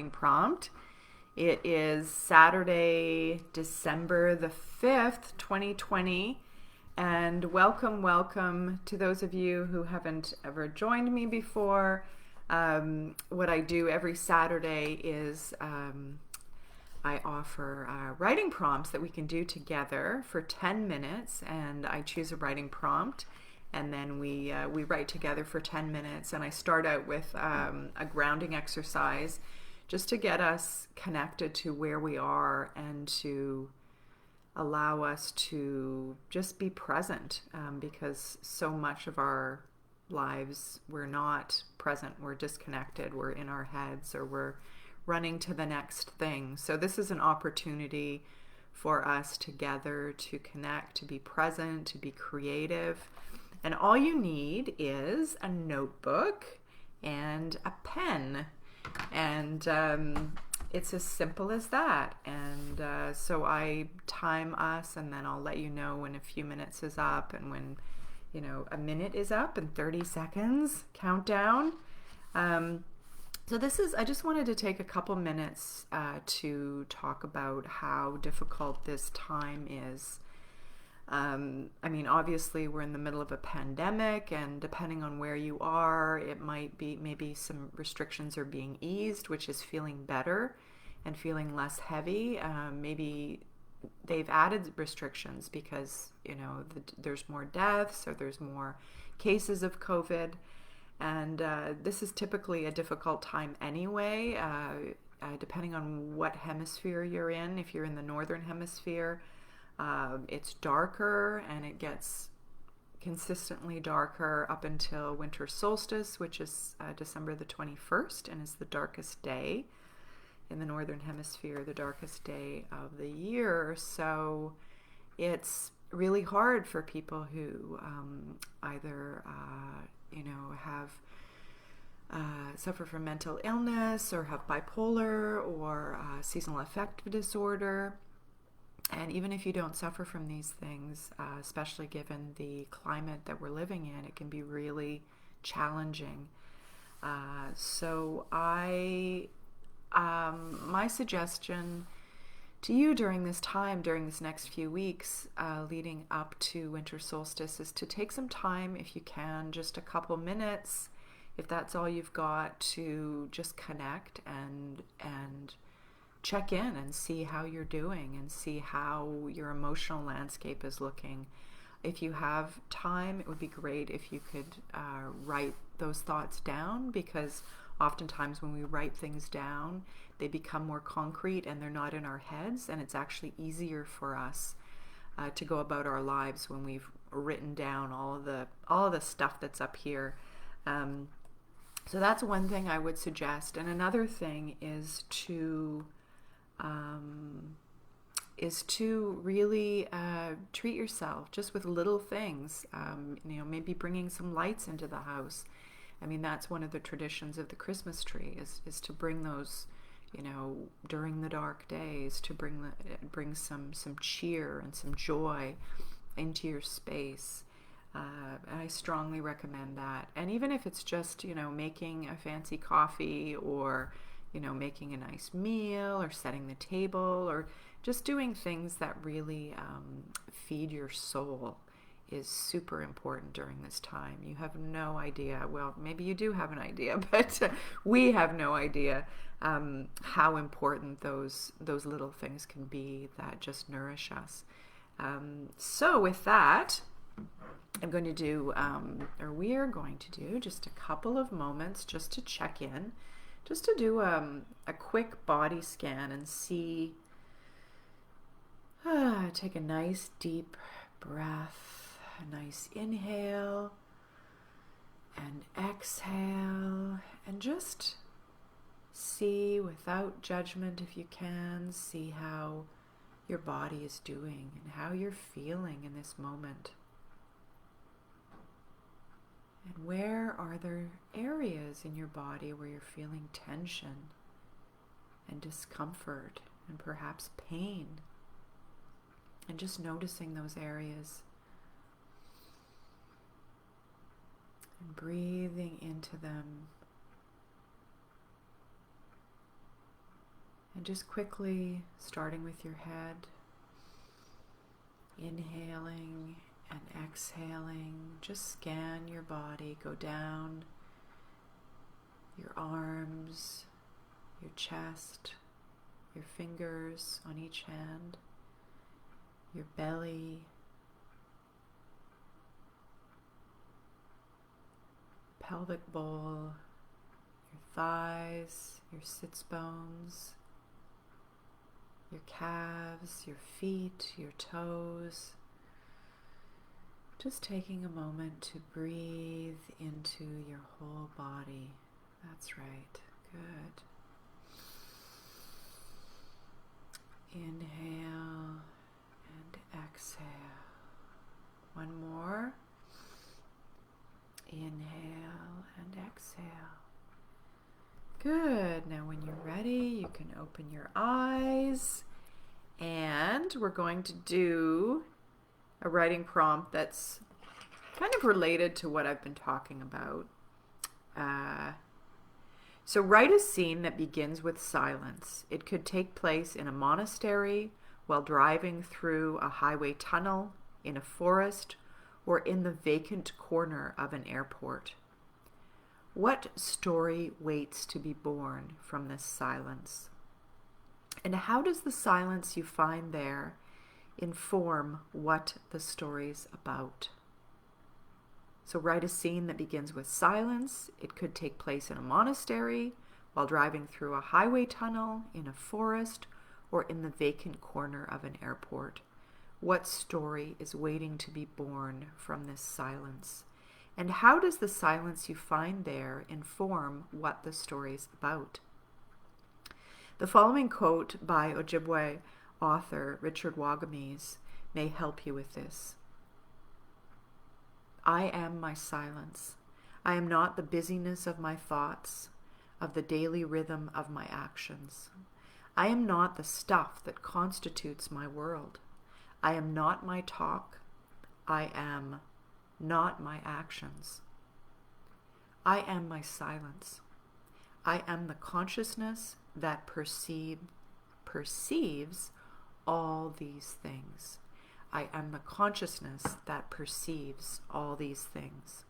prompt. It is Saturday, December the 5th, 2020. And welcome to those of you who haven't ever joined me before. What I do every Saturday is I offer writing prompts that we can do together for 10 minutes, and I choose a writing prompt, and then we write together for 10 minutes. And I start out with a grounding exercise just to get us connected to where we are and to allow us to just be present, because so much of our lives we're not present, we're disconnected, we're in our heads, or we're running to the next thing. So this is an opportunity for us together to connect, to be present, to be creative. And all you need is a notebook and a pen. And it's as simple as that. And so I time us, and then I'll let you know when a few minutes is up, and when a minute is up and 30 seconds countdown. So I just wanted to take a couple minutes to talk about how difficult this time is. Obviously we're in the middle of a pandemic, and depending on where you are, it might be maybe some restrictions are being eased, which is feeling better and feeling less heavy. Maybe they've added restrictions because, there's more deaths, or there's more cases of COVID. And this is typically a difficult time anyway, depending on what hemisphere you're in. If you're in the northern hemisphere, it's darker, and it gets consistently darker up until winter solstice, which is December the 21st, and is the darkest day in the northern hemisphere, the darkest day of the year. So it's really hard for people who either have suffer from mental illness, or have bipolar, or seasonal affective disorder. And even if you don't suffer from these things, especially given the climate that we're living in, it can be really challenging. My suggestion to you during this time, during this next few weeks leading up to winter solstice, is to take some time, if you can, just a couple minutes, if that's all you've got, to just connect and check in and see how you're doing, and see how your emotional landscape is looking. If you have time, it would be great if you could write those thoughts down, because oftentimes when we write things down, they become more concrete and they're not in our heads, and it's actually easier for us to go about our lives when we've written down all of the stuff that's up here. So that's one thing I would suggest. And another thing is to really treat yourself just with little things. Maybe bringing some lights into the house. That's one of the traditions of the Christmas tree, is to bring those, during the dark days, to bring some cheer and some joy into your space. And I strongly recommend that. And even if it's just, making a fancy coffee, or, making a nice meal, or setting the table, or just doing things that really feed your soul, is super important during this time. You have no idea. Well, maybe you do have an idea, but we have no idea how important those little things can be that just nourish us. So with that, we are going to do just a couple of moments just to check in, just to do a quick body scan and see. Take a nice deep breath. A nice inhale and exhale, and just see, without judgment if you can, see how your body is doing and how you're feeling in this moment. And where are there areas in your body where you're feeling tension and discomfort and perhaps pain? And just noticing those areas. And breathing into them. And just quickly, starting with your head, inhaling and exhaling, just scan your body, go down your arms, your chest, your fingers on each hand, your belly, pelvic bowl, your thighs, your sits bones, your calves, your feet, your toes. Just taking a moment to breathe into your whole body. That's right. Good. Inhale and exhale. One more. Inhale and exhale. Good. Now when you're ready, you can open your eyes, and we're going to do a writing prompt that's kind of related to what I've been talking about. So write a scene that begins with silence. It could take place in a monastery, while driving through a highway tunnel, in a forest, or in the vacant corner of an airport. What story waits to be born from this silence? And how does the silence you find there inform what the story's about? So write a scene that begins with silence. It could take place in a monastery, while driving through a highway tunnel, in a forest, or in the vacant corner of an airport. What story is waiting to be born from this silence? And how does the silence you find there inform what the story's about? The following quote by Ojibway author Richard Wagamese may help you with this. I am my silence. I am not the busyness of my thoughts, of the daily rhythm of my actions. I am not the stuff that constitutes my world. I am not my talk. I am not my actions. I am my silence. I am the consciousness that perceives all these things. I am the consciousness that perceives all these things.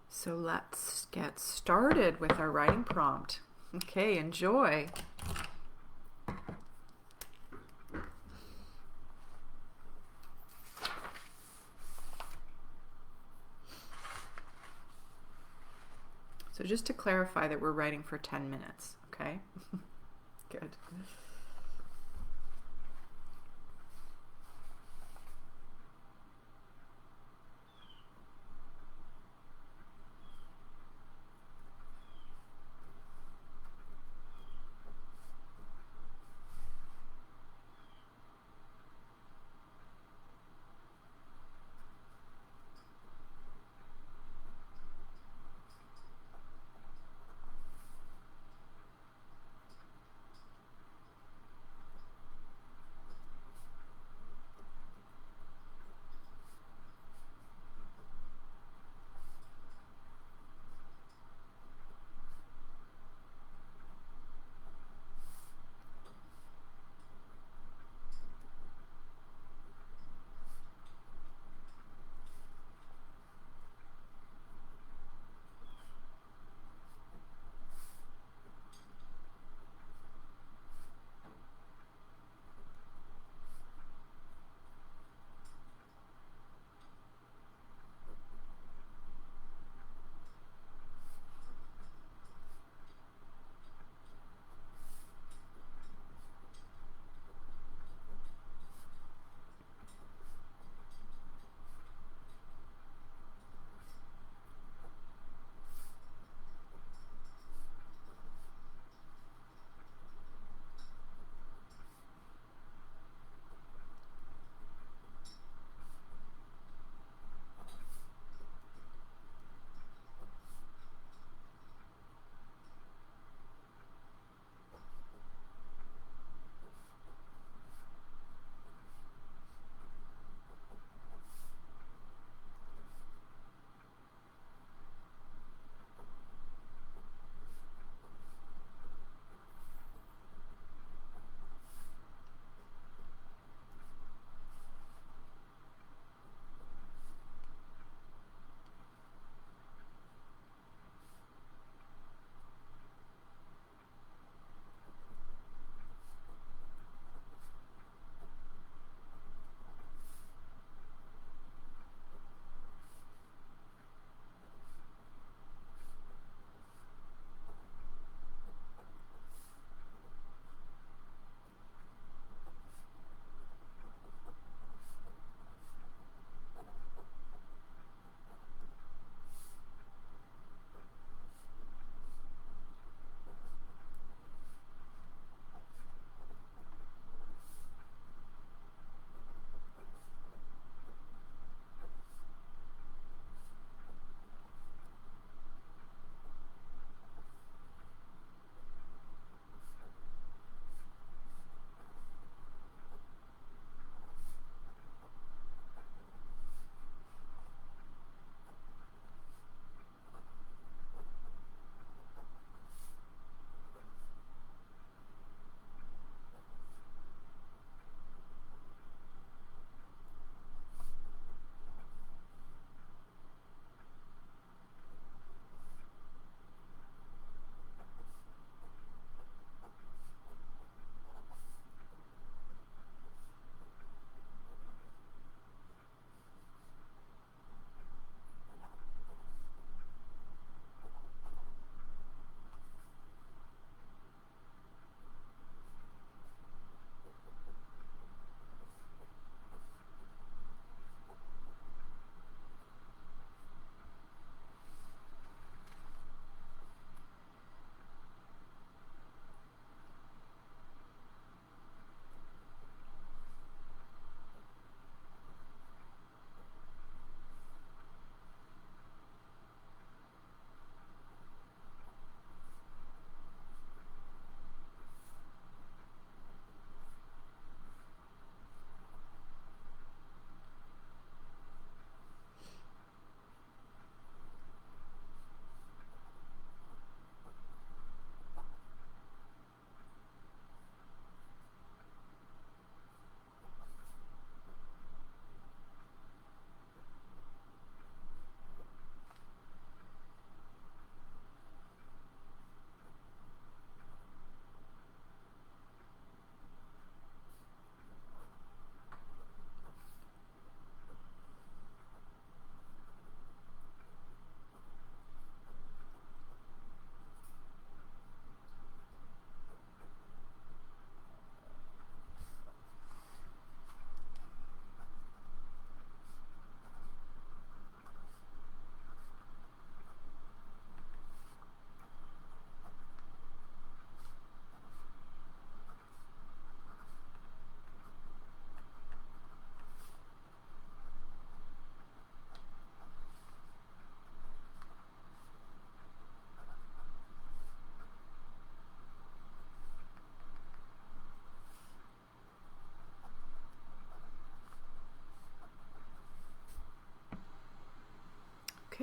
So let's get started with our writing prompt. Okay, enjoy. So just to clarify that we're writing for 10 minutes, okay? Good.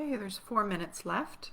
Okay, there's 4 minutes left.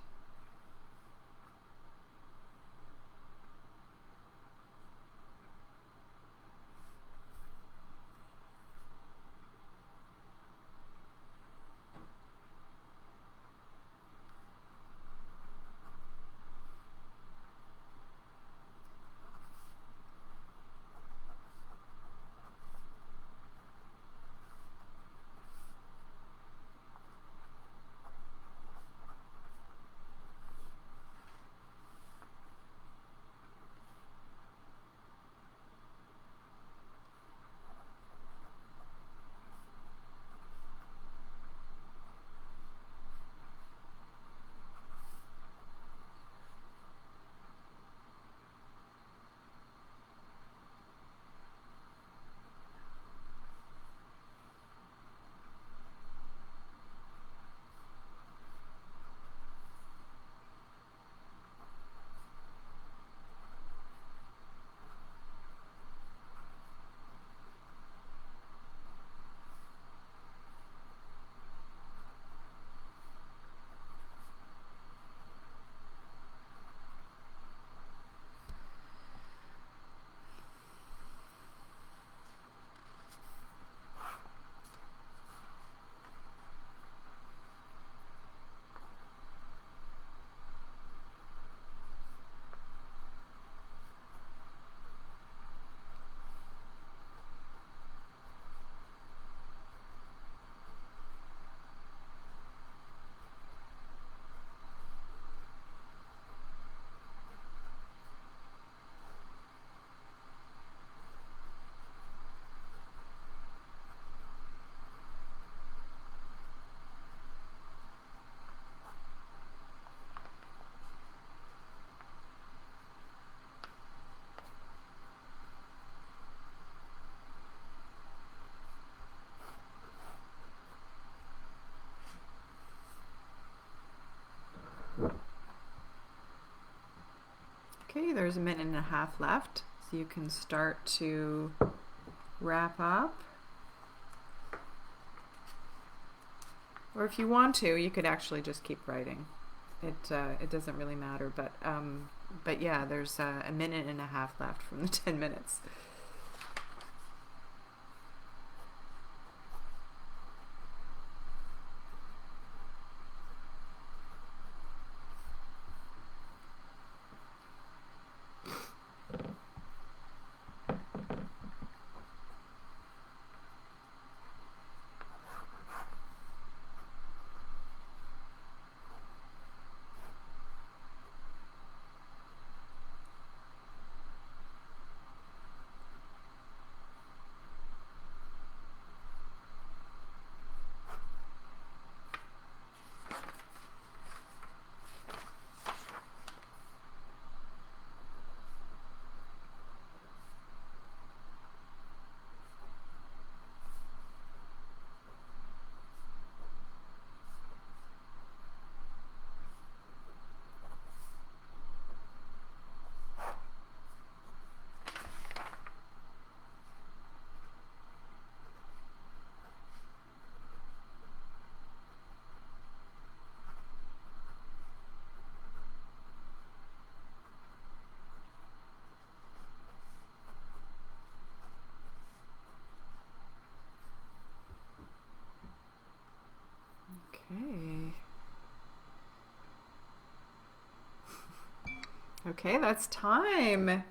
Okay, there's a minute and a half left, so you can start to wrap up. Or if you want to, you could actually just keep writing. It doesn't really matter, but yeah, there's a minute and a half left from the 10 minutes. Okay. Okay, that's time.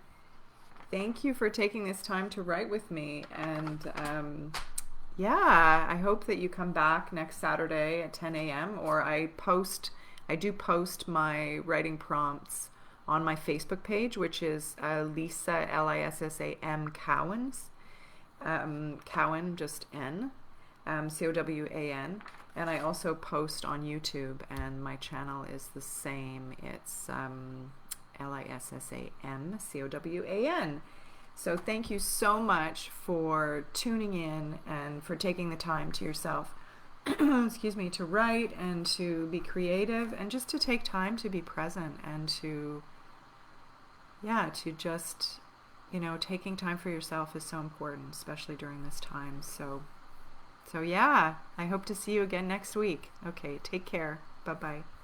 Thank you for taking this time to write with me. And yeah, I hope that you come back next Saturday at 10 a.m. or I do post my writing prompts on my Facebook page, which is Lisa, Lissam Cowans. Cowan, just N, Cowan. And I also post on YouTube, and my channel is the same. It's Lissam Cowan. So thank you so much for tuning in and for taking the time to yourself, excuse me, to write and to be creative and just to take time to be present and to just, taking time for yourself is so important, especially during this time. So yeah, I hope to see you again next week. Okay, take care. Bye. Bye-bye.